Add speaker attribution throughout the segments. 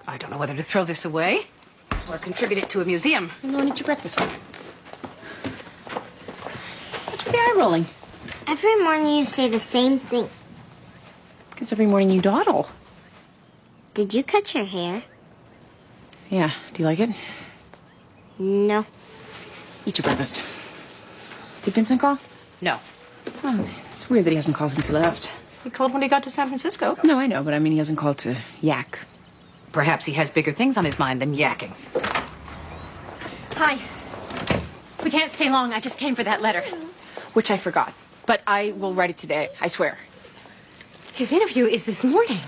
Speaker 1: I don't know whether to throw this away or contribute it to a museum.
Speaker 2: I'm going to eat your breakfast. What's with the eye rolling?
Speaker 3: Every morning you say the same thing.
Speaker 2: Because every morning you dawdle.
Speaker 3: Did you cut your hair?
Speaker 2: Yeah. Do you like it?
Speaker 3: No.
Speaker 2: Eat your breakfast. Did Vincent call?
Speaker 1: No.
Speaker 2: Oh, it's weird that he hasn't called since he left.
Speaker 1: He called when he got to San Francisco.
Speaker 2: No, I know, but I mean he hasn't called to yak.
Speaker 1: Perhaps he has bigger things on his mind than yakking.
Speaker 2: Hi. We can't stay long. I just came for that letter. Which I forgot. But I will write it today, I swear.
Speaker 4: His interview is this morning.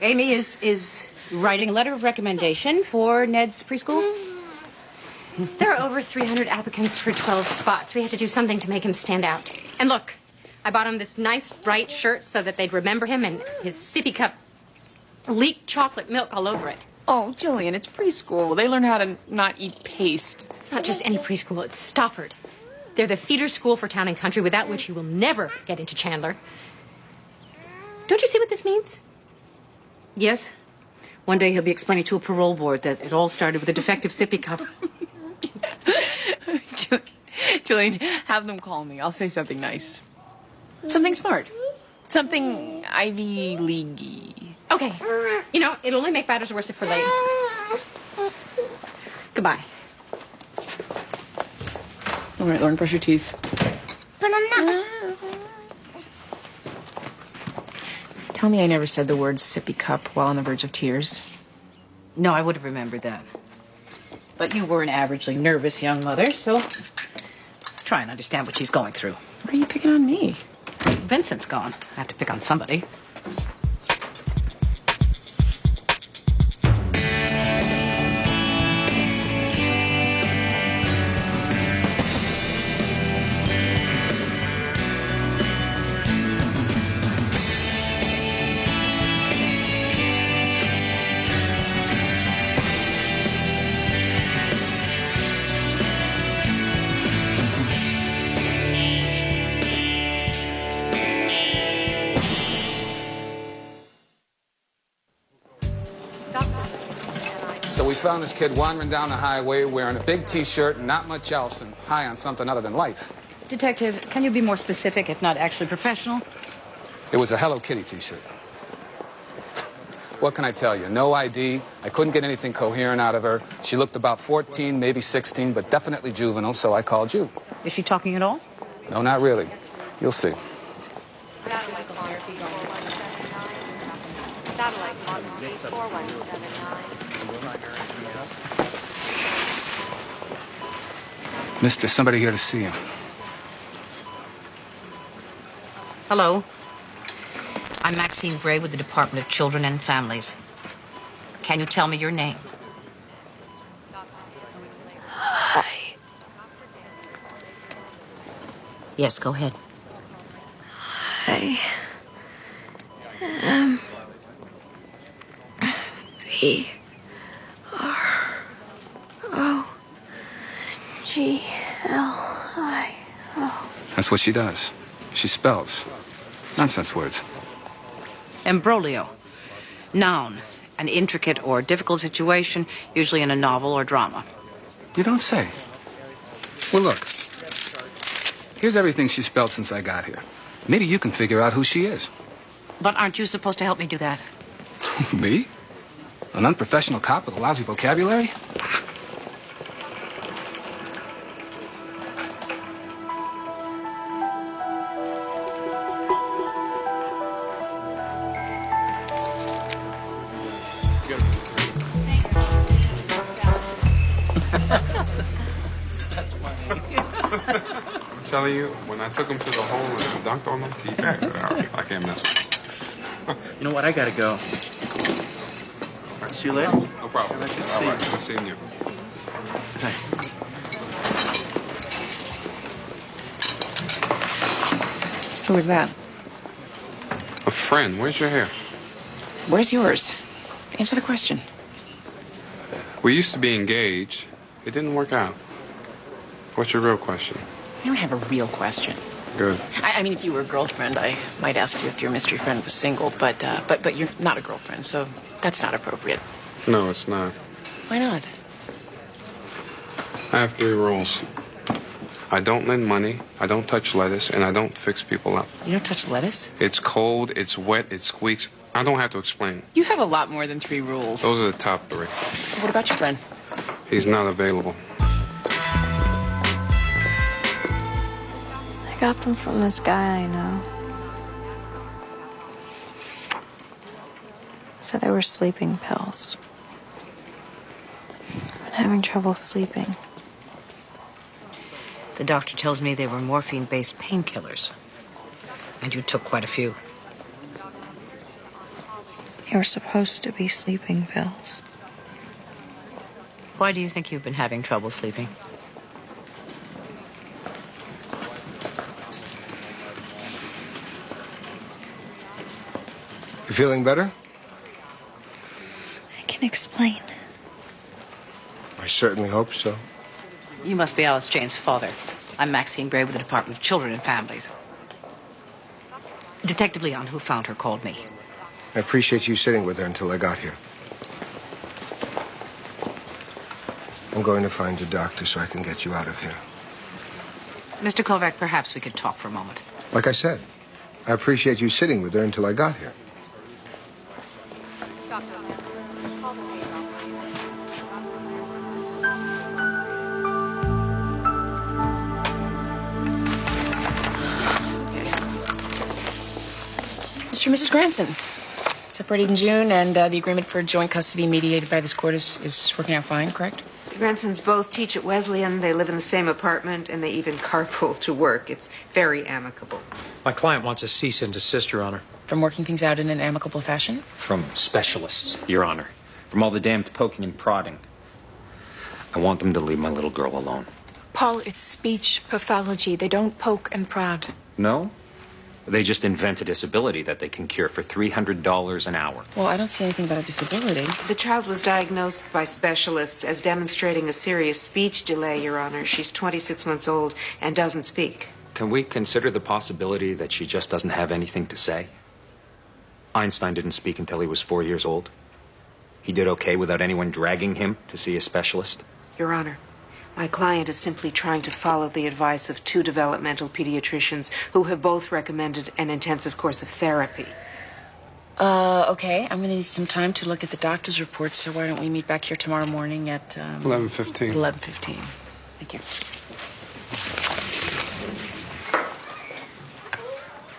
Speaker 1: Amy is writing a letter of recommendation for Ned's preschool.
Speaker 4: There are over 300 applicants for 12 spots. We had to do something to make him stand out. And look, I bought him this nice bright shirt so that they'd remember him, and his sippy cup leaked chocolate milk all over it.
Speaker 2: Oh, Jillian, it's preschool. They learn how to not eat paste.
Speaker 4: It's not just any preschool, it's Stoppard. They're the feeder school for town and country, without which you will never get into Chandler. Don't you see what this means?
Speaker 1: Yes. One day he'll be explaining to a parole board that it all started with a defective sippy cup.
Speaker 2: Jillian, have them call me. I'll say something nice. Something smart. Something Ivy League-y.
Speaker 4: Okay. You know, it'll only make matters worse if we're late. Goodbye.
Speaker 2: All right, Lauren, brush your teeth.
Speaker 3: But I'm not.
Speaker 2: Tell me I never said the word sippy cup while on the verge of tears.
Speaker 1: No, I would have remembered that. But you were an averagely nervous young mother, so try and understand what she's going through.
Speaker 2: Why are you picking on me?
Speaker 1: Vincent's gone. I have to pick on somebody.
Speaker 5: So we found this kid wandering down the highway wearing a big T-shirt and not much else and high on something other than life.
Speaker 1: Detective, can you be more specific, if not actually professional?
Speaker 5: It was a Hello Kitty T-shirt. What can I tell you? No ID. I couldn't get anything coherent out of her. She looked about 14, maybe 16, but definitely juvenile, so I called you.
Speaker 1: Is she talking at all?
Speaker 5: No, not really. You'll see. Mister, somebody here to see you.
Speaker 1: Hello. I'm Maxine Gray with the Department of Children and Families. Can you tell me your name?
Speaker 6: Hi.
Speaker 1: Yes, go ahead.
Speaker 6: I am VROGLIO.
Speaker 5: That's what she does. She spells. Nonsense words.
Speaker 1: Imbroglio. Noun. An intricate or difficult situation, usually in a novel or drama.
Speaker 5: You don't say. Well, look. Here's everything she spelled since I got here. Maybe you can figure out who she is.
Speaker 1: But aren't you supposed to help me do that?
Speaker 5: Me? An unprofessional cop with a lousy vocabulary?
Speaker 7: That's funny. I'm telling you, when I took him to the hole and dunked on him, I can't mess with him.
Speaker 8: You know what? I gotta go. See you later.
Speaker 7: No problem.
Speaker 8: Good
Speaker 7: All
Speaker 8: seeing
Speaker 7: right,
Speaker 8: you.
Speaker 7: good seeing you.
Speaker 8: Hey.
Speaker 2: Who was that?
Speaker 7: A friend. Where's your hair?
Speaker 2: Where's yours? Answer the question.
Speaker 7: We used to be engaged. It didn't work out. What's your real question?
Speaker 2: I don't have a real question.
Speaker 7: Good.
Speaker 2: I mean, if you were a girlfriend, I might ask you if your mystery friend was single, but you're not a girlfriend, so that's not appropriate.
Speaker 7: No, it's not.
Speaker 2: Why not?
Speaker 7: I have 3 rules. I don't lend money, I don't touch lettuce, and I don't fix people up.
Speaker 2: You don't touch lettuce?
Speaker 7: It's cold, it's wet, it squeaks. I don't have to explain.
Speaker 2: You have a lot more than 3 rules.
Speaker 7: Those are the top 3.
Speaker 2: What about your friend?
Speaker 7: He's not available.
Speaker 6: I got them from this guy I know. Said they were sleeping pills. I've been having trouble sleeping.
Speaker 1: The doctor tells me they were morphine-based painkillers. And you took quite a few.
Speaker 6: They were supposed to be sleeping pills.
Speaker 1: Why do you think you've been having trouble sleeping?
Speaker 9: You feeling better?
Speaker 6: I can explain.
Speaker 9: I certainly hope so.
Speaker 1: You must be Alice Jane's father. I'm Maxine Gray with the Department of Children and Families. Detective Leon, who found her, called me.
Speaker 9: I appreciate you sitting with her until I got here. I'm going to find a doctor so I can get you out of here.
Speaker 1: Mr. Kovac, perhaps we could talk for a moment.
Speaker 9: Like I said, I appreciate you sitting with her until I got here.
Speaker 2: Mr. and Mrs. Granson. Separated in June, and the agreement for joint custody mediated by this court is working out fine, correct?
Speaker 10: The Gransons both teach at Wesleyan. They live in the same apartment, and they even carpool to work. It's very amicable.
Speaker 11: My client wants a cease and desist, Your Honor.
Speaker 2: From working things out in an amicable fashion?
Speaker 12: From specialists, Your Honor. From all the damned poking and prodding. I want them to leave my little girl alone.
Speaker 13: Paul, it's speech pathology. They don't poke and prod.
Speaker 12: No? They just invent a disability that they can cure for $300 an hour.
Speaker 2: Well, I don't see anything about a disability.
Speaker 10: The child was diagnosed by specialists as demonstrating a serious speech delay, Your Honor. She's 26 months old and doesn't speak.
Speaker 12: Can we consider the possibility that she just doesn't have anything to say? Einstein didn't speak until he was 4 years old. He did okay without anyone dragging him to see a specialist.
Speaker 10: Your Honor, my client is simply trying to follow the advice of 2 developmental pediatricians who have both recommended an intensive course of therapy.
Speaker 2: Okay. I'm going to need some time to look at the doctor's report, so why don't we meet back here tomorrow morning at
Speaker 7: 11:15.
Speaker 2: 11:15. Thank you.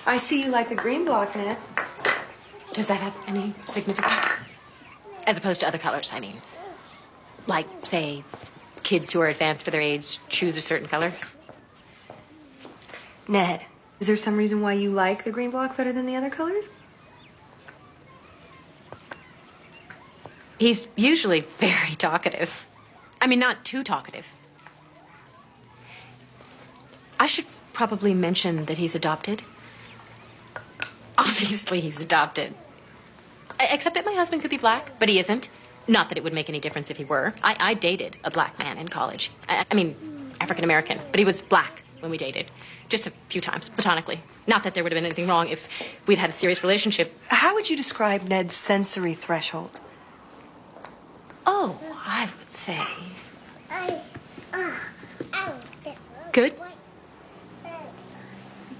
Speaker 13: I see you like the green block, Ned.
Speaker 4: Does that have any significance? As opposed to other colors, I mean. Like, say, kids who are advanced for their age choose a certain color.
Speaker 13: Ned, is there some reason why you like the green block better than the other colors?
Speaker 4: He's usually very talkative. I mean, not too talkative. I should probably mention that he's adopted. Obviously, he's adopted. Except that my husband could be black, but he isn't. Not that it would make any difference if he were. I dated a black man in college. I mean, African-American, but he was black when we dated. Just a few times, platonically. Not that there would have been anything wrong if we'd had a serious relationship.
Speaker 13: How would you describe Ned's sensory threshold?
Speaker 4: Oh, I would say... good.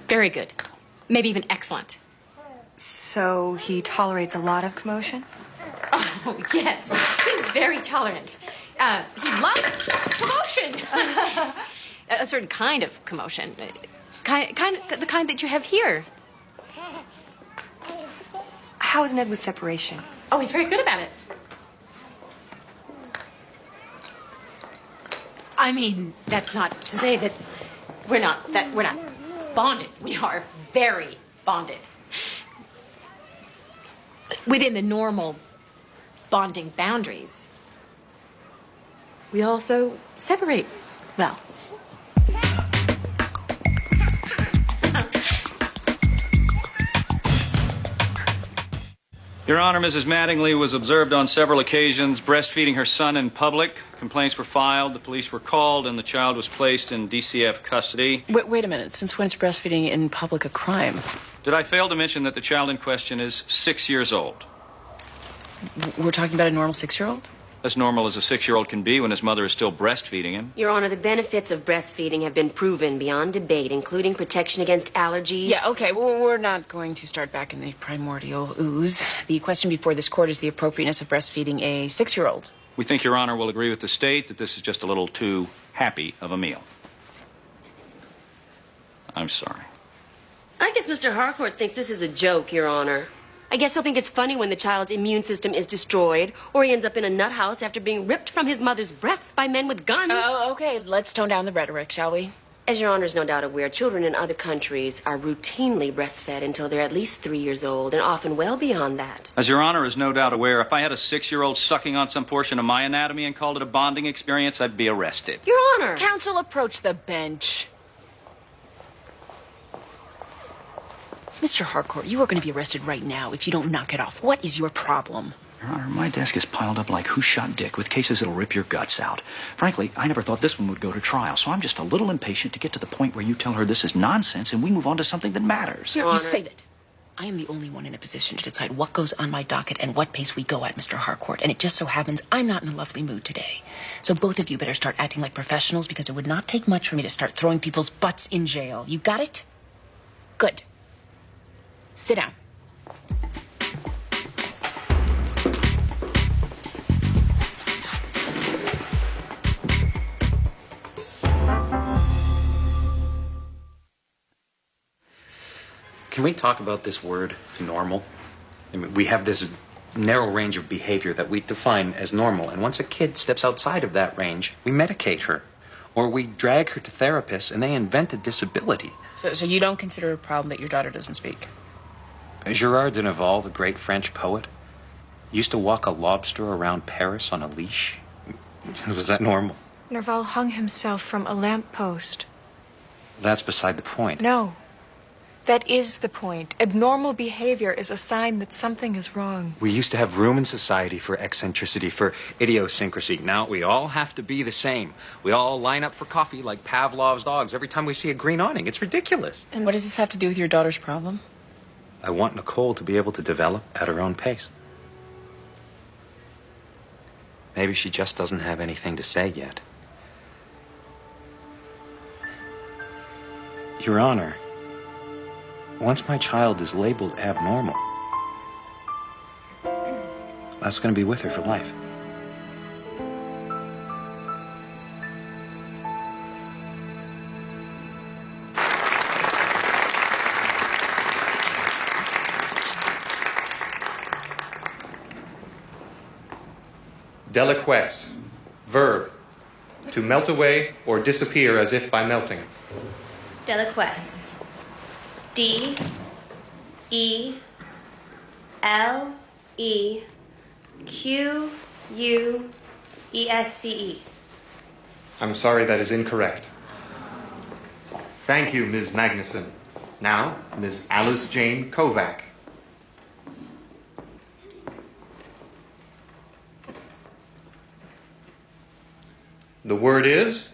Speaker 4: Very good. Maybe even excellent.
Speaker 13: So he tolerates a lot of commotion?
Speaker 4: Oh, yes. He's very tolerant. He loves commotion. A certain kind of commotion. The kind that you have here.
Speaker 13: How is Ned with separation?
Speaker 4: Oh, he's very good about it. I mean, that's not to say that we're not bonded. We are very bonded. Within the normal bonding boundaries. We also separate well.
Speaker 14: Your Honor, Mrs. Mattingly was observed on several occasions breastfeeding her son in public. Complaints were filed, the police were called, and the child was placed in DCF custody.
Speaker 2: Wait a minute. Since when is breastfeeding in public a crime?
Speaker 14: Did I fail to mention that the child in question is 6 years old?
Speaker 2: We're talking about a normal 6-year-old?
Speaker 14: As normal as a 6-year-old can be when his mother is still breastfeeding him.
Speaker 15: Your Honor, the benefits of breastfeeding have been proven beyond debate, including protection against allergies.
Speaker 2: Yeah, okay. Well, we're not going to start back in the primordial ooze. The question before this court is the appropriateness of breastfeeding a 6-year-old.
Speaker 14: We think Your Honor will agree with the state that this is just a little too happy of a meal. I'm sorry.
Speaker 15: I guess Mr. Harcourt thinks this is a joke, Your Honor. I guess he'll think it's funny when the child's immune system is destroyed, or he ends up in a nut house after being ripped from his mother's breasts by men with guns.
Speaker 2: Oh, okay. Let's tone down the rhetoric, shall we?
Speaker 15: As Your Honor's no doubt aware, children in other countries are routinely breastfed until they're at least 3 years old, and often well beyond that.
Speaker 14: As Your Honor is no doubt aware, if I had a 6-year-old sucking on some portion of my anatomy and called it a bonding experience, I'd be arrested.
Speaker 15: Your Honor!
Speaker 2: Counsel, approach the bench. Mr. Harcourt, you are going to be arrested right now if you don't knock it off. What is your problem?
Speaker 16: Your Honor, my desk is piled up like Who Shot Dick with cases that'll rip your guts out. Frankly, I never thought this one would go to trial, so I'm just a little impatient to get to the point where you tell her this is nonsense and we move on to something that matters.
Speaker 2: Your Honor. You save it. I am the only one in a position to decide what goes on my docket and what pace we go at, Mr. Harcourt. And it just so happens I'm not in a lovely mood today. So both of you better start acting like professionals because it would not take much for me to start throwing people's butts in jail. You got it? Good. Sit down.
Speaker 12: Can we talk about this word, normal? I mean, we have this narrow range of behavior that we define as normal, and once a kid steps outside of that range, we medicate her, or we drag her to therapists, and they invent a disability.
Speaker 2: So you don't consider it a problem that your daughter doesn't speak?
Speaker 12: Gérard de Nerval, the great French poet, used to walk a lobster around Paris on a leash. Was that normal?
Speaker 6: Nerval hung himself from a lamppost.
Speaker 12: That's beside the point.
Speaker 6: No. That is the point. Abnormal behavior is a sign that something is wrong.
Speaker 12: We used to have room in society for eccentricity, for idiosyncrasy. Now we all have to be the same. We all line up for coffee like Pavlov's dogs every time we see a green awning. It's ridiculous.
Speaker 2: And what does this have to do with your daughter's problem?
Speaker 12: I want Nicole to be able to develop at her own pace. Maybe she just doesn't have anything to say yet. Your Honor, once my child is labeled abnormal, that's going to be with her for life.
Speaker 17: Deliquesce, verb, to melt away or disappear as if by melting.
Speaker 18: Deliquesce. D-E-L-E-Q-U-E-S-C-E.
Speaker 17: I'm sorry, that is incorrect. Thank you, Ms. Magnuson. Now, Ms. Alice Jane Kovac. The word is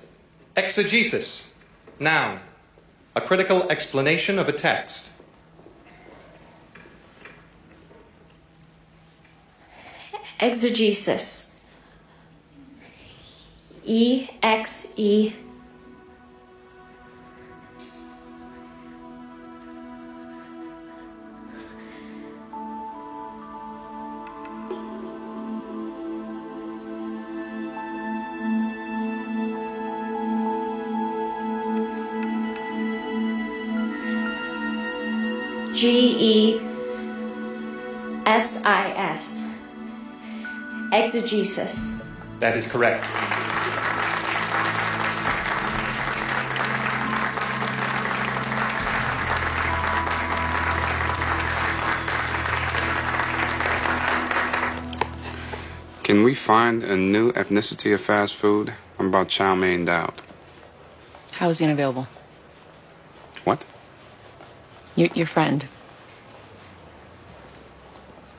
Speaker 17: exegesis. Noun. A critical explanation of a text.
Speaker 18: Exegesis. E-X-E. G-E-S-I-S. Exegesis.
Speaker 17: That is correct.
Speaker 7: Can we find a new ethnicity of fast food? I'm about chow mein doubt.
Speaker 2: How is he unavailable?
Speaker 7: What?
Speaker 2: Your friend.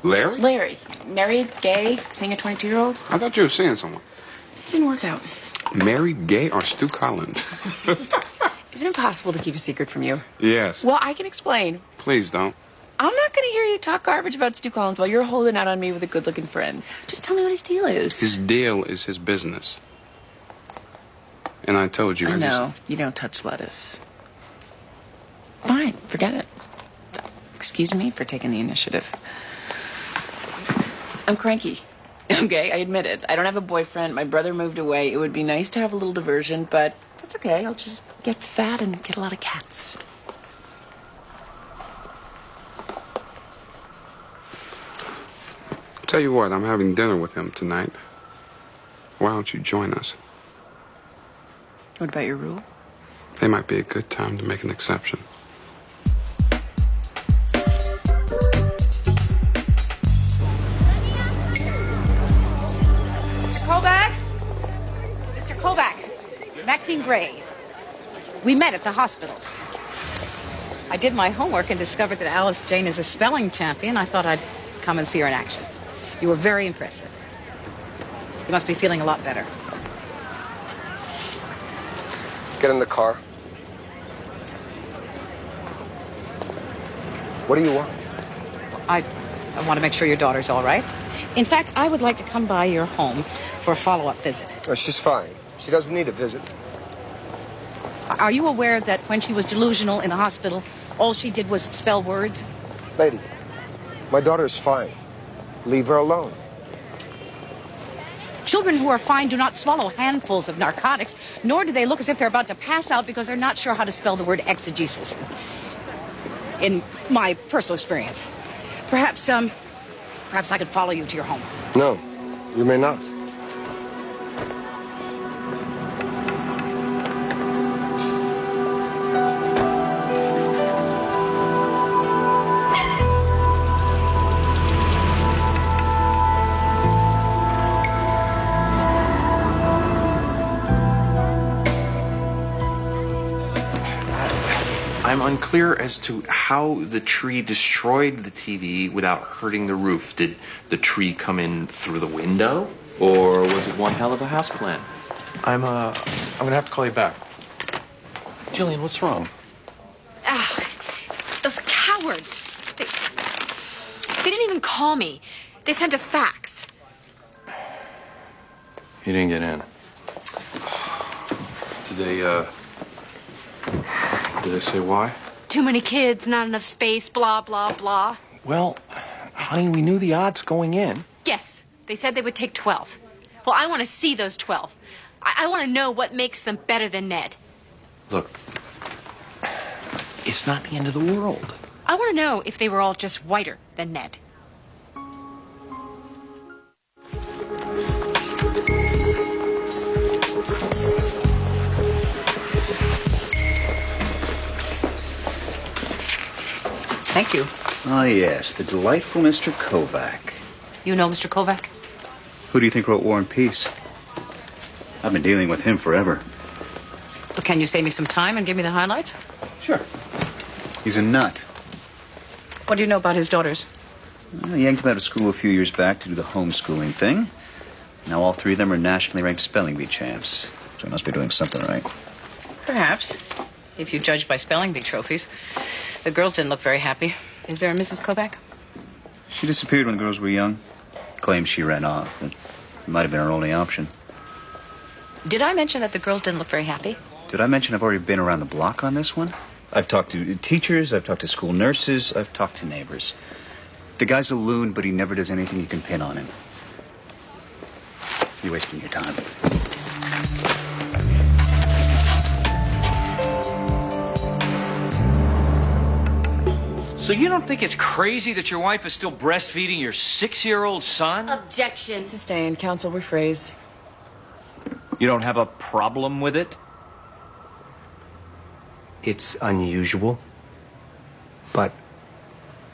Speaker 7: Larry?
Speaker 2: Larry. Married, gay, seeing a 22-year-old?
Speaker 7: I thought you were seeing someone.
Speaker 2: Didn't work out.
Speaker 7: Married, gay, or Stu Collins?
Speaker 2: Is it impossible to keep a secret from you?
Speaker 7: Yes.
Speaker 2: Well, I can explain.
Speaker 7: Please don't.
Speaker 2: I'm not going to hear you talk garbage about Stu Collins while you're holding out on me with a good-looking friend. Just tell me what his deal is.
Speaker 7: His deal is his business. And I told you.
Speaker 2: I know. You don't touch lettuce. Fine. Forget it. Excuse me for taking the initiative. I'm cranky. Okay, I admit it. I don't have a boyfriend. My brother moved away. It would be nice to have a little diversion, but that's okay. I'll just get fat and get a lot of cats.
Speaker 7: Tell you what, I'm having dinner with him tonight. Why don't you join us?
Speaker 2: What about your rule?
Speaker 7: It might be a good time to make an exception.
Speaker 1: Kovac? Mr. Kovac, Maxine Gray. We met at the hospital. I did my homework and discovered that Alice Jane is a spelling champion. I thought I'd come and see her in action. You were very impressive. You must be feeling a lot better.
Speaker 9: Get in the car. What do you want?
Speaker 1: I want to make sure your daughter's all right. In fact, I would like to come by your home for a follow-up visit.
Speaker 9: Oh, she's fine. She doesn't need a visit.
Speaker 1: Are you aware that when she was delusional in the hospital, all she did was spell words?
Speaker 9: Lady, my daughter is fine. Leave her alone.
Speaker 1: Children who are fine do not swallow handfuls of narcotics, nor do they look as if they're about to pass out because they're not sure how to spell the word exegesis. In my personal experience. Perhaps I could follow you to your home.
Speaker 9: No, you may not.
Speaker 19: I'm unclear as to how the tree destroyed the TV without hurting the roof. Did the tree come in through the window?
Speaker 8: Or was it one hell of a house plan?
Speaker 19: I'm gonna have to call you back.
Speaker 8: Jillian, what's wrong?
Speaker 4: Those cowards. They didn't even call me. They sent a fax.
Speaker 8: You didn't get in.
Speaker 19: Did they say why?
Speaker 4: Too many kids, not enough space, blah, blah, blah.
Speaker 19: Well, honey, we knew the odds going in.
Speaker 4: Yes, they said they would take 12. Well, I want to see those 12. I want to know what makes them better than Ned.
Speaker 19: Look, it's not the end of the world.
Speaker 4: I want to know if they were all just whiter than Ned.
Speaker 1: Thank you.
Speaker 16: Oh, yes, the delightful Mr. Kovac.
Speaker 1: You know Mr. Kovac?
Speaker 16: Who do you think wrote War and Peace? I've been dealing with him forever.
Speaker 1: Well, can you save me some time and give me the highlights?
Speaker 16: Sure. He's a nut.
Speaker 1: What do you know about his daughters?
Speaker 16: Well, he yanked them out of school a few years back to do the homeschooling thing. Now all three of them are nationally ranked spelling bee champs. So he must be doing something right.
Speaker 1: Perhaps, if you judge by spelling bee trophies. The girls didn't look very happy. Is there a Mrs. Kovac?
Speaker 16: She disappeared when the girls were young. Claims she ran off. It might have been her only option.
Speaker 1: Did I mention that the girls didn't look very happy?
Speaker 16: Did I mention I've already been around the block on this one? I've talked to teachers, I've talked to school nurses, I've talked to neighbors. The guy's a loon, but he never does anything you can pin on him. You're wasting your time.
Speaker 11: So you don't think it's crazy that your wife is still breastfeeding your 6-year-old son?
Speaker 15: Objection.
Speaker 2: Sustained. Counsel rephrased.
Speaker 11: You don't have a problem with it?
Speaker 20: It's unusual, but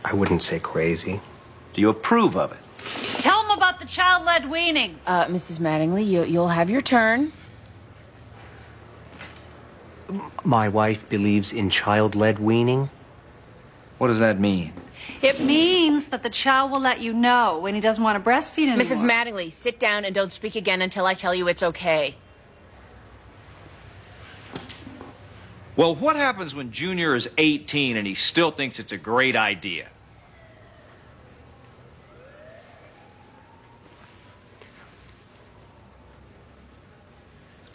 Speaker 20: I wouldn't say crazy.
Speaker 11: Do you approve of it?
Speaker 21: Tell them about the child-led weaning.
Speaker 2: Mrs. Mattingly, you'll have your turn.
Speaker 20: My wife believes in child-led weaning.
Speaker 11: What does that mean?
Speaker 21: It means that the child will let you know when he doesn't want to breastfeed anymore.
Speaker 2: Mrs. Mattingly, sit down and don't speak again until I tell you it's okay.
Speaker 11: Well, what happens when Junior is 18 and he still thinks it's a great idea?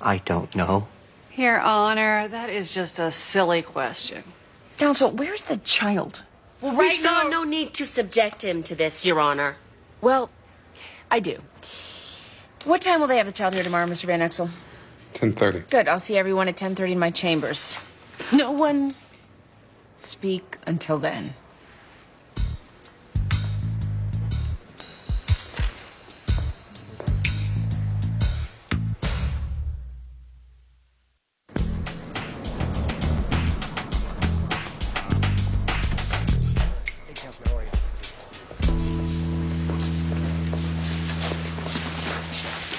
Speaker 20: I don't know.
Speaker 21: Your Honor, that is just a silly question.
Speaker 2: Counsel, where's the child?
Speaker 15: Well, we saw no need to subject him to this, Your Honor.
Speaker 2: Well, I do. What time will they have the child here tomorrow, Mr. Van Exel?
Speaker 7: 10:30.
Speaker 2: Good. I'll see everyone at 10:30 in my chambers. No one speak until then.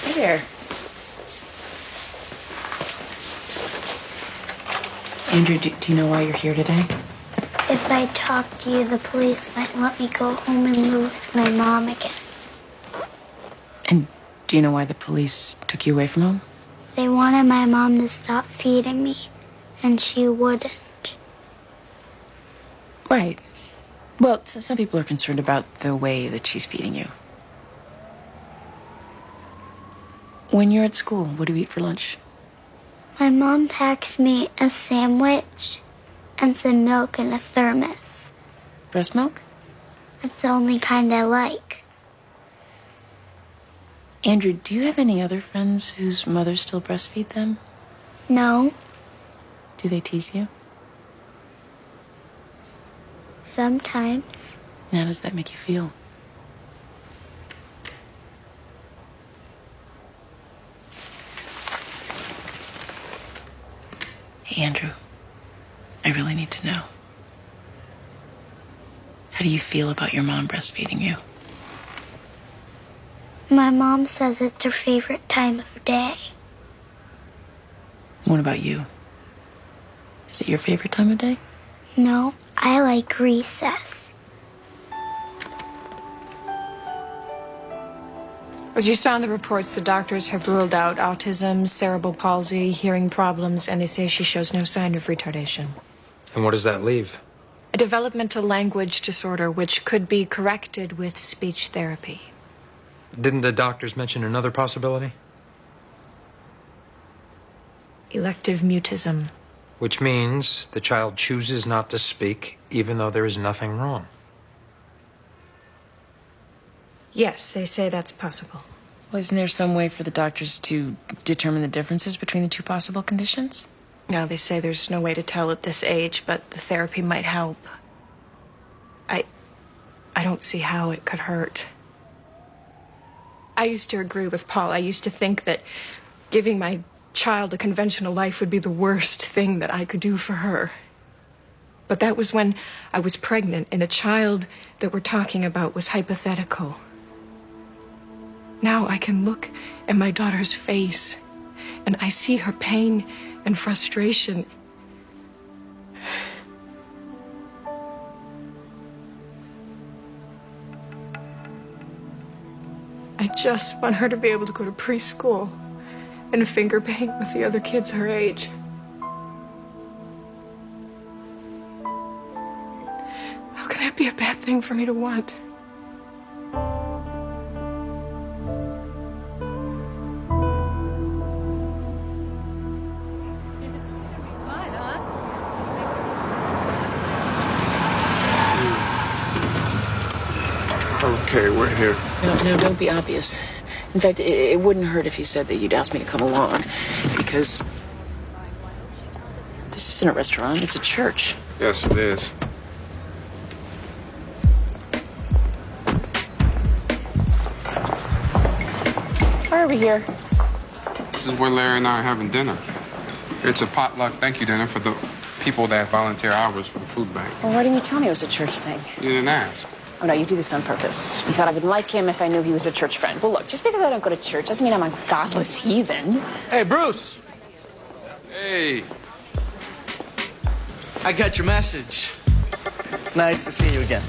Speaker 2: Hey there. Andrew, do you know why you're here today?
Speaker 3: If I talk to you, the police might let me go home and live with my mom again.
Speaker 2: And do you know why the police took you away from home?
Speaker 3: They wanted my mom to stop feeding me, and she wouldn't.
Speaker 2: Right. Well, some people are concerned about the way that she's feeding you. When you're at school, what do you eat for lunch?
Speaker 3: My mom packs me a sandwich and some milk in a thermos.
Speaker 2: Breast milk?
Speaker 3: It's the only kind I like.
Speaker 2: Andrew, do you have any other friends whose mothers still breastfeed them?
Speaker 3: No,
Speaker 2: Do they tease you?
Speaker 3: sometimes.
Speaker 2: How does that make you feel? Hey, Andrew, I really need to know. How do you feel about your mom breastfeeding you?
Speaker 3: My mom says it's her favorite time of day.
Speaker 2: What about you? Is it your favorite time of day?
Speaker 3: No, I like recess.
Speaker 6: As you saw in the reports, the doctors have ruled out autism, cerebral palsy, hearing problems, and they say she shows no sign of retardation.
Speaker 22: And what does that leave?
Speaker 6: A developmental language disorder which could be corrected with speech therapy.
Speaker 22: Didn't the doctors mention another possibility?
Speaker 6: Elective mutism.
Speaker 22: Which means the child chooses not to speak even though there is nothing wrong.
Speaker 6: Yes, they say that's possible.
Speaker 2: Well, isn't there some way for the doctors to determine the differences between the two possible conditions?
Speaker 6: No, they say there's no way to tell at this age, but the therapy might help. I don't see how it could hurt. I used to agree with Paul. I used to think that giving my child a conventional life would be the worst thing that I could do for her. But that was when I was pregnant, and the child that we're talking about was hypothetical. Now I can look at my daughter's face, and I see her pain and frustration. I just want her to be able to go to preschool and finger paint with the other kids her age. How can that be a bad thing for me to want?
Speaker 7: Okay, we're here.
Speaker 2: No, don't be obvious. In fact, it wouldn't hurt if you said that you'd asked me to come along, because this isn't a restaurant, it's a church.
Speaker 7: Yes, it is.
Speaker 2: Why are we here?
Speaker 7: This is where Larry and I are having dinner. It's a potluck thank you dinner for the people that volunteer hours for the food bank.
Speaker 2: Well, why didn't you tell me it was a church thing?
Speaker 7: You didn't ask.
Speaker 2: Oh, no, you do this on purpose. You thought I would like him if I knew he was a church friend. Well, look, just because I don't go to church doesn't mean I'm a godless heathen.
Speaker 23: Hey, Bruce.
Speaker 7: Hey.
Speaker 23: I got your message. It's nice to see you again.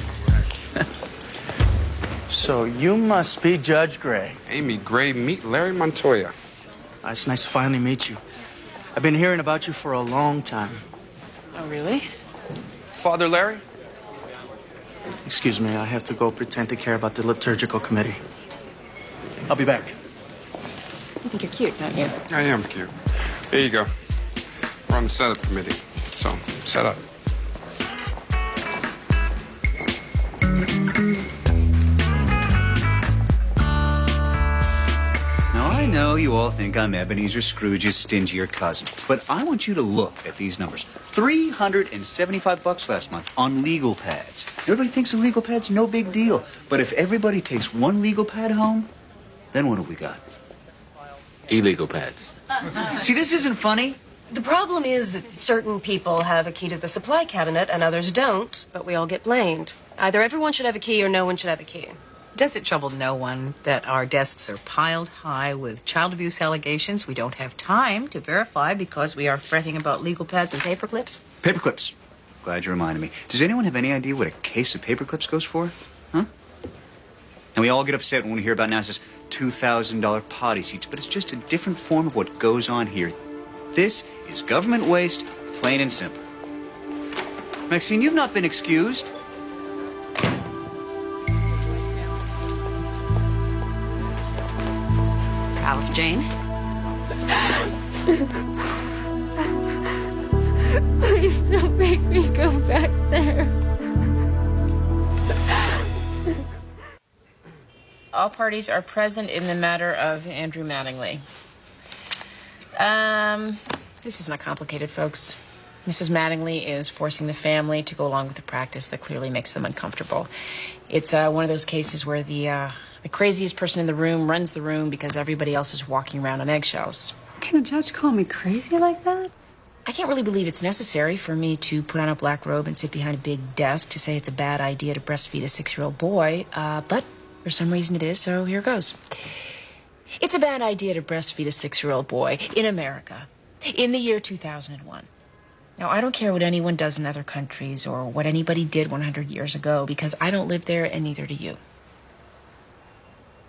Speaker 23: So you must be Judge Gray.
Speaker 7: Amy Gray, meet Larry Montoya.
Speaker 23: It's nice to finally meet you. I've been hearing about you for a long time.
Speaker 2: Oh, really?
Speaker 7: Father Larry?
Speaker 23: Excuse me, I have to go pretend to care about the liturgical committee. I'll be back.
Speaker 4: You think you're cute, don't you?
Speaker 7: I am cute. There you go. We're on the setup committee, so set up.
Speaker 5: Now, I know you all think I'm Ebenezer Scrooge's stingier cousin, but I want you to look at these numbers. $375 last month on legal pads. Everybody thinks a legal pad's no big deal, but if everybody takes one legal pad home, then what have we got?
Speaker 19: Illegal pads.
Speaker 5: See, this isn't funny.
Speaker 15: The problem is that certain people have a key to the supply cabinet and others don't, but we all get blamed. Either everyone should have a key or no one should have a key.
Speaker 1: Does it trouble no one that our desks are piled high with child abuse allegations we don't have time to verify because we are fretting about legal pads and paper clips?
Speaker 5: Paper clips. Glad you reminded me. Does anyone have any idea what a case of paper clips goes for? Huh? And we all get upset when we hear about now this $2,000 potty seats, but it's just a different form of what goes on here. This is government waste, plain and simple. Maxine, you've not been excused.
Speaker 1: Alice Jane?
Speaker 6: Please don't make me go back there.
Speaker 2: All parties are present in the matter of Andrew Mattingly. This is not complicated, folks. Mrs. Mattingly is forcing the family to go along with a practice that clearly makes them uncomfortable. It's one of those cases where the craziest person in the room runs the room because everybody else is walking around on eggshells.
Speaker 21: Can a judge call me crazy like that?
Speaker 2: I can't really believe it's necessary for me to put on a black robe and sit behind a big desk to say it's a bad idea to breastfeed a 6-year-old boy, but for some reason it is, so here goes. It's a bad idea to breastfeed a 6-year-old boy in America in the year 2001. Now, I don't care what anyone does in other countries or what anybody did 100 years ago because I don't live there and neither do you.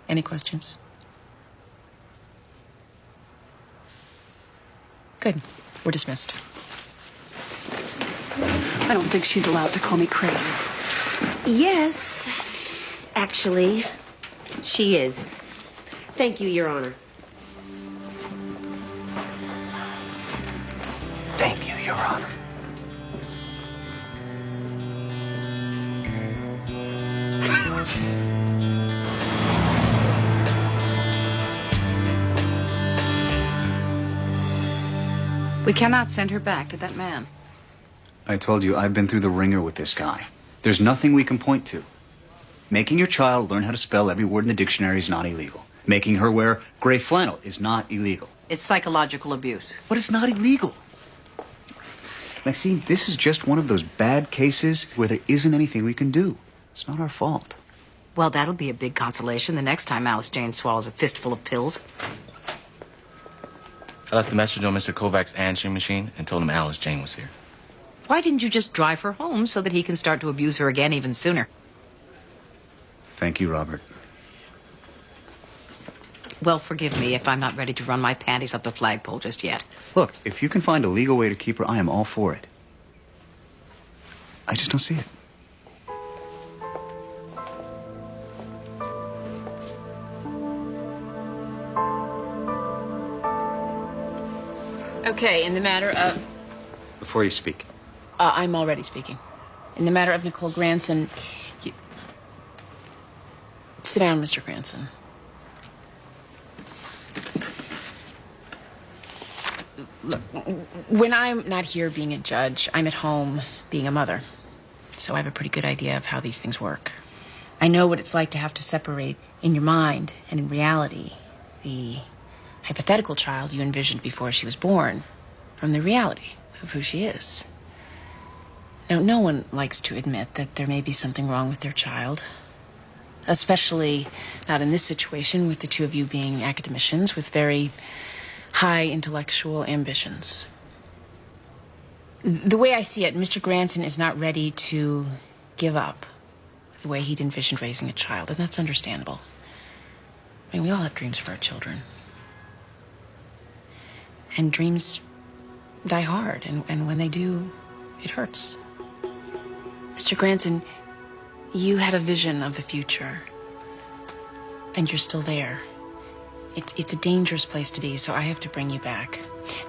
Speaker 2: Any questions? Good. We're dismissed.
Speaker 21: I don't think she's allowed to call me crazy.
Speaker 15: Yes, actually, she is. Thank you, Your Honor.
Speaker 5: Thank you, Your Honor.
Speaker 1: We cannot send her back to that man.
Speaker 5: I told you, I've been through the ringer with this guy. There's nothing we can point to. Making your child learn how to spell every word in the dictionary is not illegal. Making her wear gray flannel is not illegal.
Speaker 1: It's psychological abuse.
Speaker 5: But it's not illegal. Maxine, this is just one of those bad cases where there isn't anything we can do. It's not our fault.
Speaker 1: Well, that'll be a big consolation the next time Alice Jane swallows a fistful of pills.
Speaker 19: I left a message on Mr. Kovac's answering machine and told him Alice Jane was here.
Speaker 1: Why didn't you just drive her home so that he can start to abuse her again even sooner?
Speaker 5: Thank you, Robert.
Speaker 1: Well, forgive me if I'm not ready to run my panties up the flagpole just yet.
Speaker 5: Look, if you can find a legal way to keep her, I am all for it. I just don't see it.
Speaker 2: Okay, in the matter of...
Speaker 5: Before you speak.
Speaker 2: I'm already speaking. In the matter of Nicole Granson... Sit down, Mr. Granson. Look, when I'm not here being a judge, I'm at home being a mother. So I have a pretty good idea of how these things work. I know what it's like to have to separate in your mind and in reality the hypothetical child you envisioned before she was born from the reality of who she is. Now, no one likes to admit that there may be something wrong with their child, especially not in this situation with the two of you being academicians with very high intellectual ambitions. The way I see it, Mr. Granson is not ready to give up the way he'd envisioned raising a child, and that's understandable. I mean, we all have dreams for our children. And dreams die hard, and when they do, it hurts. Mr. Granson, you had a vision of the future, and you're still there. It's a dangerous place to be, so I have to bring you back.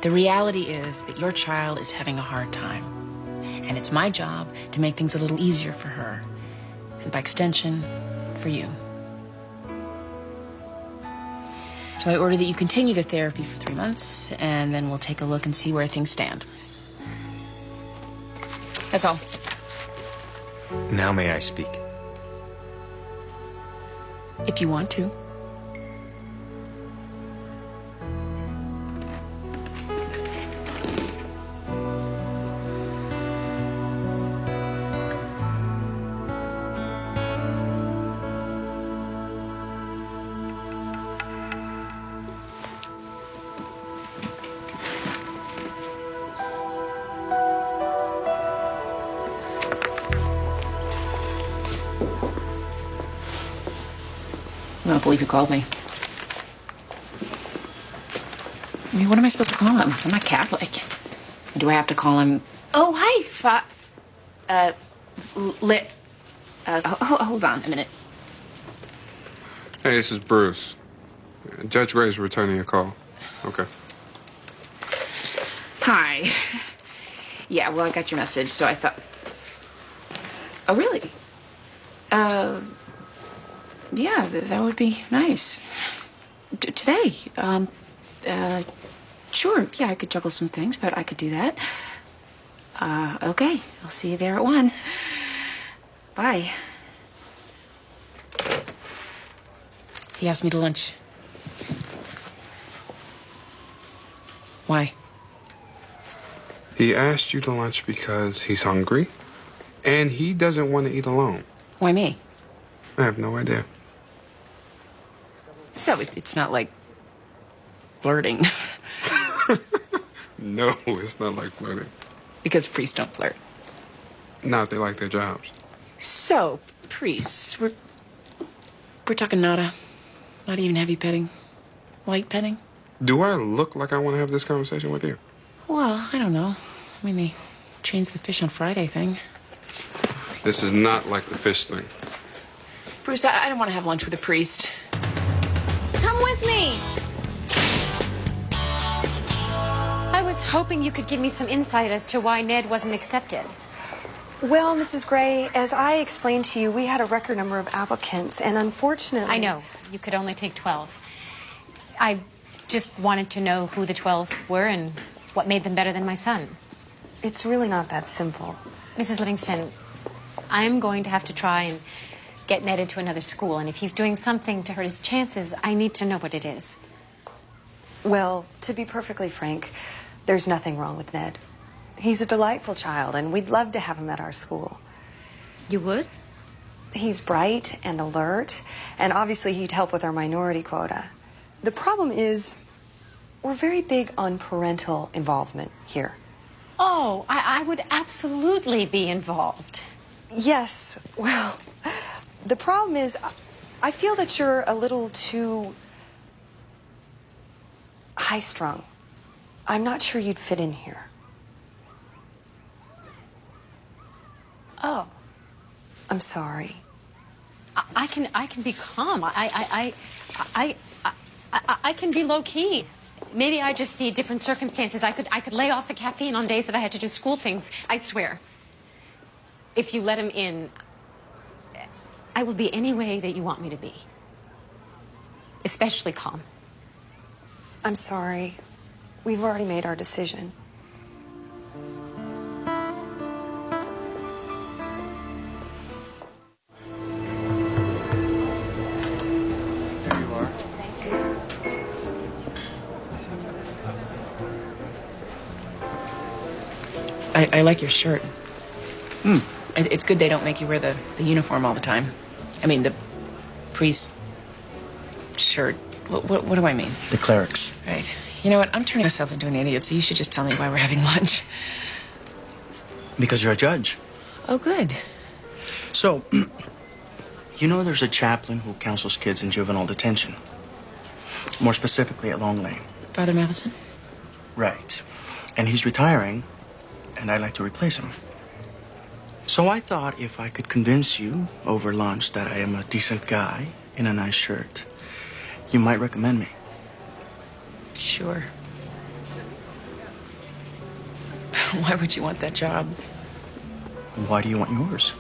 Speaker 2: The reality is that your child is having a hard time. And it's my job to make things a little easier for her. And by extension, for you. So I order that you continue the therapy for 3 months, and then we'll take a look and see where things stand. That's all.
Speaker 22: Now may I speak?
Speaker 2: If you want to. I don't believe you called me. I mean, what am I supposed to call him? I'm not Catholic. Do I have to call him? Oh, hi, hold on a minute.
Speaker 7: Hey, this is Bruce. Judge Gray's returning your call. Okay.
Speaker 2: Hi. Yeah, well, I got your message, so I thought... Oh, really? Yeah, that would be nice. Today, sure, yeah, I could juggle some things, but I could do that. Okay, I'll see you there at 1. Bye. He asked me to lunch. Why?
Speaker 7: He asked you to lunch because he's hungry, and he doesn't want to eat alone.
Speaker 2: Why me?
Speaker 7: I have no idea.
Speaker 2: So it's not like flirting.
Speaker 7: No, it's not like flirting.
Speaker 2: Because priests don't flirt.
Speaker 7: Not if they like their jobs.
Speaker 2: So, priests, we're talking nada. Not even heavy petting. Light petting.
Speaker 7: Do I look like I want to have this conversation with you?
Speaker 2: Well, I don't know. I mean, they changed the fish on Friday thing.
Speaker 7: This is not like the fish thing.
Speaker 2: Bruce, I don't want to have lunch with a priest. Come with me!
Speaker 4: I was hoping you could give me some insight as to why Ned wasn't accepted.
Speaker 10: Well, Mrs. Gray, as I explained to you, we had a record number of applicants, and unfortunately...
Speaker 4: I know. You could only take 12. I just wanted to know who the 12 were and what made them better than my son.
Speaker 10: It's really not that simple.
Speaker 4: Mrs. Livingston, I'm going to have to try and get Ned into another school, and if he's doing something to hurt his chances, I need to know what it is.
Speaker 10: Well, to be perfectly frank, there's nothing wrong with Ned. He's a delightful child, and we'd love to have him at our school.
Speaker 4: You would?
Speaker 10: He's bright and alert, and obviously he'd help with our minority quota. The problem is, we're very big on parental involvement here.
Speaker 4: Oh, I would absolutely be involved.
Speaker 10: Yes, well, the problem is, I feel that you're a little too high-strung. I'm not sure you'd fit in here.
Speaker 4: Oh.
Speaker 10: I'm sorry.
Speaker 4: I can be calm. I can be low-key. Maybe I just need different circumstances. I could lay off the caffeine on days that I had to do school things. I swear. If you let him in, I will be any way that you want me to be. Especially calm.
Speaker 10: I'm sorry. We've already made our decision.
Speaker 5: There you are.
Speaker 10: Thank you.
Speaker 2: I like your shirt. It's good they don't make you wear the uniform all the time. I mean, the priest shirt. What do I mean?
Speaker 16: The clerics.
Speaker 2: Right. You know what? I'm turning myself into an idiot, so you should just tell me why we're having lunch.
Speaker 16: Because you're a judge.
Speaker 2: Oh, good.
Speaker 16: So, you know there's a chaplain who counsels kids in juvenile detention. More specifically at Long Lane.
Speaker 2: Father Matheson?
Speaker 16: Right. And he's retiring, and I'd like to replace him. So I thought if I could convince you over lunch that I am a decent guy in a nice shirt, you might recommend me.
Speaker 2: Sure. Why would you want that job?
Speaker 23: Why do you want yours?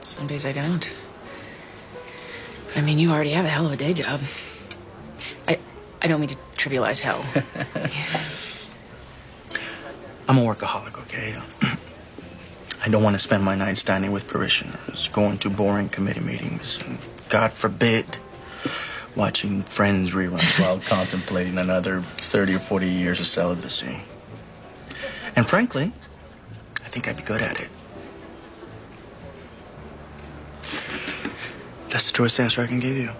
Speaker 2: Some days I don't. But I mean, you already have a hell of a day job. I don't mean to trivialize hell.
Speaker 23: I'm a workaholic, okay? I don't want to spend my nights dining with parishioners, going to boring committee meetings, and God forbid, watching Friends reruns while contemplating another 30 or 40 years of celibacy. And frankly, I think I'd be good at it. That's the truest answer I can give you.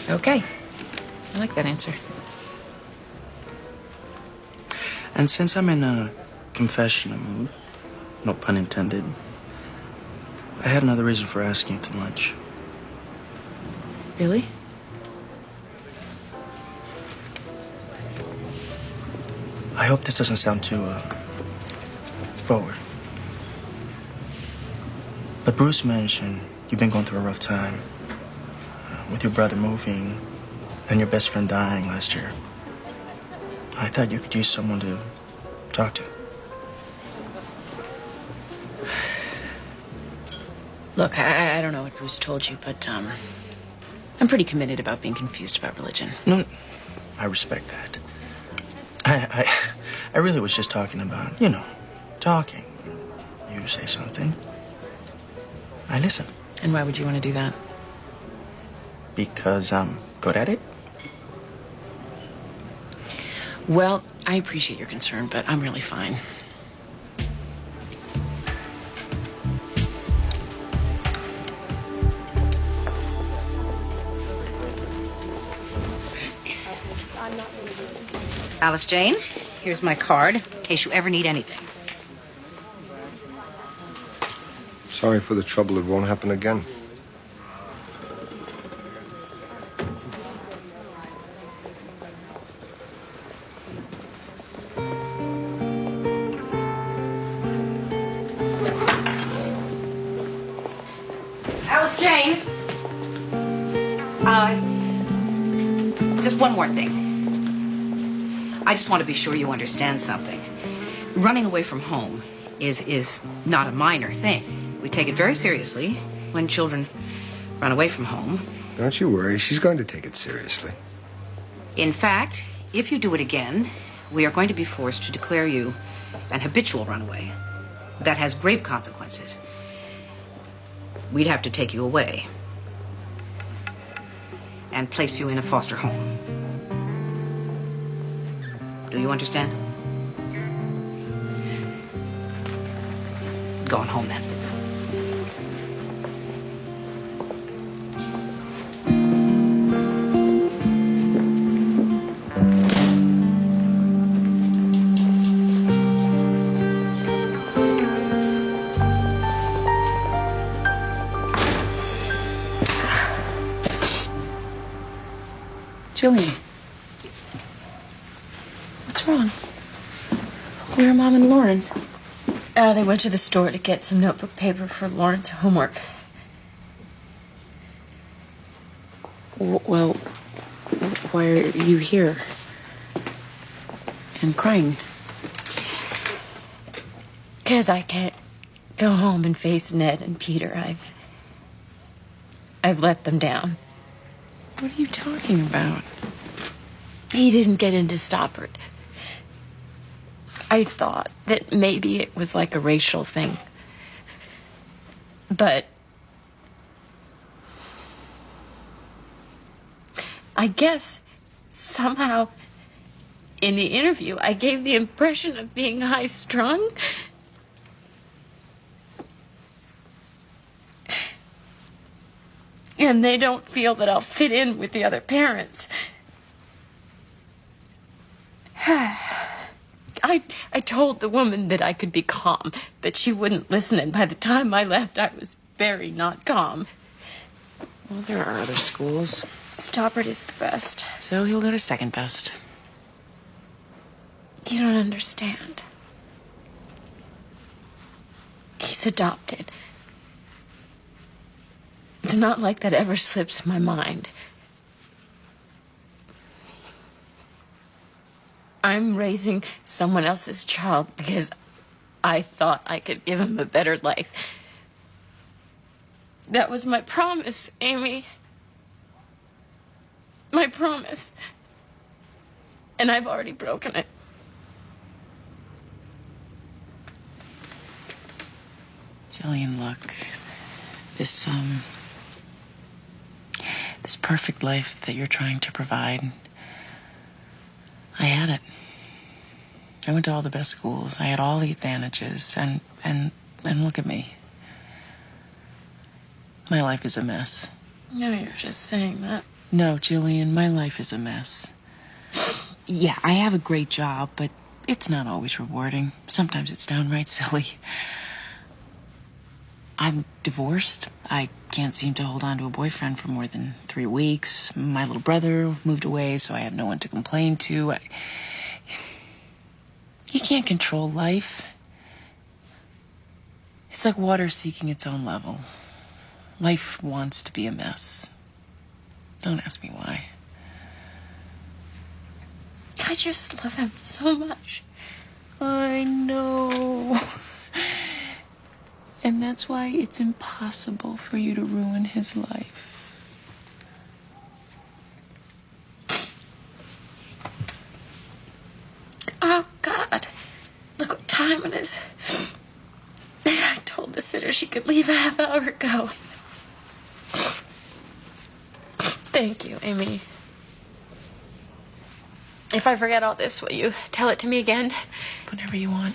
Speaker 2: Okay. I like that answer.
Speaker 23: And since I'm in a confessional mood, no pun intended, I had another reason for asking you to lunch.
Speaker 2: Really?
Speaker 23: I hope this doesn't sound too, forward. But Bruce mentioned you've been going through a rough time with your brother moving and your best friend dying last year. I thought you could use someone to talk to.
Speaker 2: Look, I don't know what Bruce told you, but I'm pretty committed about being confused about religion.
Speaker 23: No, I respect that. I really was just talking about, talking. You say something, I listen.
Speaker 2: And why would you want to do that?
Speaker 23: Because I'm good at it.
Speaker 2: Well, I appreciate your concern, but I'm really fine.
Speaker 1: Alice Jane, here's my card in case you ever need anything.
Speaker 9: Sorry for the trouble. It won't happen again.
Speaker 1: Alice Jane. Just one more thing. I just want to be sure you understand something. Running away from home is not a minor thing. We take it very seriously when children run away from home.
Speaker 9: Don't you worry. She's going to take it seriously.
Speaker 1: In fact, if you do it again, we are going to be forced to declare you an habitual runaway. That has grave consequences. We'd have to take you away and place you in a foster home. Do you understand? Going home then.
Speaker 2: Julian. What's wrong? Where are Mom and Lauren? They went to the store to get some notebook paper for Lauren's homework. Well, why are you here? And crying? Because I can't go home and face Ned and Peter. I've let them down. What are you talking about? He didn't get into Stoppard. I thought that maybe it was like a racial thing. But I guess somehow in the interview I gave the impression of being high-strung. And they don't feel that I'll fit in with the other parents. I told the woman that I could be calm, but she wouldn't listen, and by the time I left, I was very not calm. Well, there are other schools.
Speaker 6: Stoppard is the best.
Speaker 2: So he'll go to second best.
Speaker 6: You don't understand. He's adopted. It's not like that ever slips my mind.
Speaker 12: I'm raising someone else's child because I thought I could give him a better life. That was my promise, Amy. My promise. And I've already broken it.
Speaker 2: Jillian, look. This perfect life that you're trying to provide, I had it. I went to all the best schools. I had all the advantages, and look at me. My life is a mess.
Speaker 12: No, you're just saying that.
Speaker 2: No, Jillian, my life is a mess. Yeah, I have a great job, but it's not always rewarding. Sometimes it's downright silly. I'm divorced. I can't seem to hold on to a boyfriend for more than 3 weeks. My little brother moved away, so I have no one to complain to. You can't control life. It's like water seeking its own level. Life wants to be a mess. Don't ask me why.
Speaker 12: I just love him so much. I know.
Speaker 2: And that's why it's impossible for you to ruin his life.
Speaker 12: Oh, God. Look what time it is. I told the sitter she could leave a half hour ago. Thank you, Amy. If I forget all this, will you tell it to me again?
Speaker 2: Whenever you want.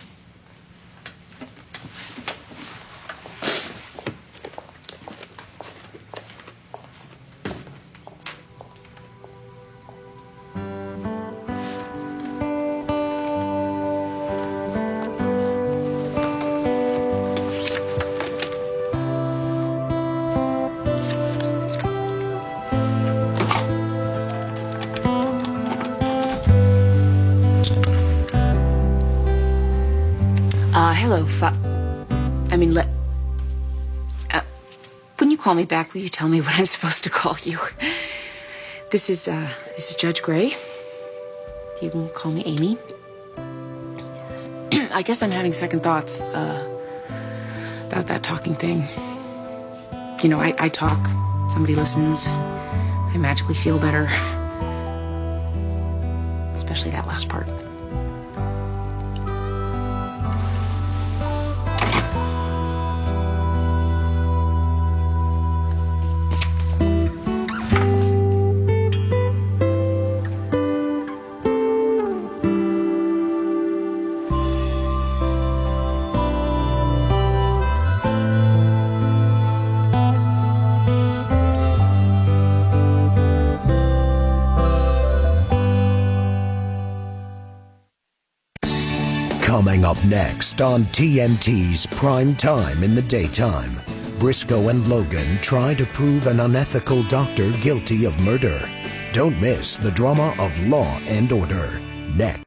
Speaker 2: Hello, when you call me back, will you tell me what I'm supposed to call you? This is Judge Gray. You can call me Amy. I guess I'm having second thoughts, about that talking thing. You know, I talk, somebody listens, I magically feel better. Especially that last part.
Speaker 13: Coming up next on TNT's Prime Time in the Daytime, Briscoe and Logan try to prove an unethical doctor guilty of murder. Don't miss the drama of Law and Order next.